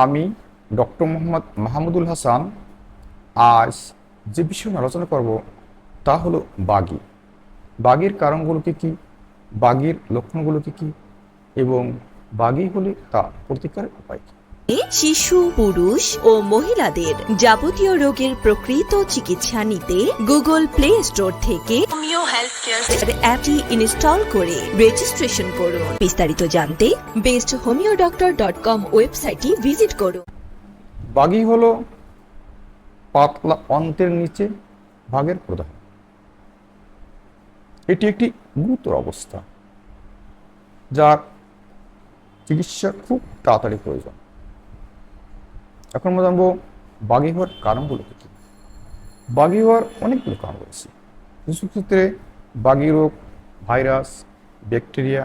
আমি ডক্টর মোহাম্মদ মাহমুদুল হাসান আজ যে বিষয় নিয়ে আলোচনা করব তা হলো বাগি। বাগির কারণগুলো কী, বাগির লক্ষণগুলো কী এবং বাগি হলে তা প্রতিকারের উপায় কী। শিশু, পুরুষ ও মহিলাদের যাবতীয় রোগের প্রকৃত চিকিৎসা নিতে গুগল প্লে স্টোর থেকে হোমিও হেলথ কেয়ার অ্যাপটি ইনস্টল করে রেজিস্ট্রেশন করুন। বিস্তারিত জানতে besthomeodoctor.com ওয়েবসাইটটি ভিজিট করুন। বাগি হলো পাতলা অন্ত্রের নিচে ভাগের প্রদাহ। এটি একটি গুরুতর অবস্থা যার চিকিৎসা খুব তাড়াতাড়ি প্রয়োজন। এখন আমরা জানবো বাগি হওয়ার কারণগুলো কী। বাগি হওয়ার অনেকগুলো কারণ রয়েছে। কিছু ক্ষেত্রে বাগি রোগ ভাইরাস, ব্যাকটেরিয়া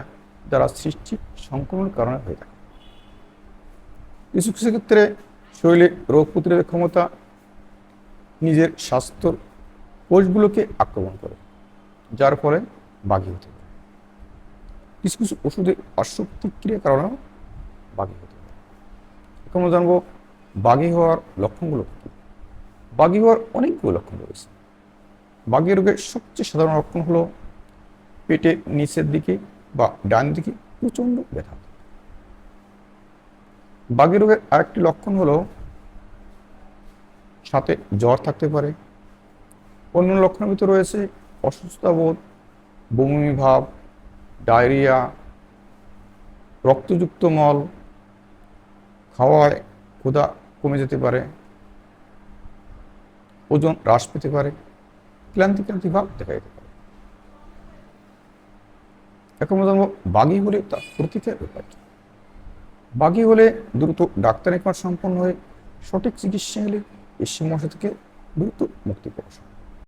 দ্বারা সৃষ্টি সংক্রমণের কারণে হয়ে থাকে। কিছু কিছু ক্ষেত্রে শরীরে রোগ প্রতিরোধের ক্ষমতা নিজের স্বাস্থ্যর কোষগুলোকে আক্রমণ করে, যার ফলে বাগি হতে পারে। কিছু কিছু ওষুধের পার্শ্ব প্রতিক্রিয়ার কারণেও বাগি হতে পারে। এখন আমরা জানবো বাগি হওয়ার লক্ষণগুলো কী। বাগি হওয়ার অনেকগুলো লক্ষণ রয়েছে। বাগি রোগের সবচেয়ে সাধারণ লক্ষণ হলো পেটের নিচের দিকে বা ডান দিকে প্রচণ্ড ব্যথা। বাগি রোগের আরেকটি লক্ষণ হলো সাথে জ্বর থাকতে পারে। অন্য লক্ষণের ভিতরে রয়েছে অসুস্থতা বোধ, বমি ভাব, ডায়রিয়া, রক্তযুক্ত মল, খাওয়ায় ক্ষুধা কমে যেতে পারে, ওজন হ্রাস পেতে পারে, ক্লান্তি ক্লান্তি ভাব দেখা যেতে পারে। এখন আমরা জানবো বাগি হলে তার প্রতিকারের উপায় কী। বাগি হলে দ্রুত ডাক্তারি কার্ড সম্পন্ন হয়ে সঠিক চিকিৎসা হলে এই সমস্যা থেকে দ্রুত মুক্তি পাওয়া যায়।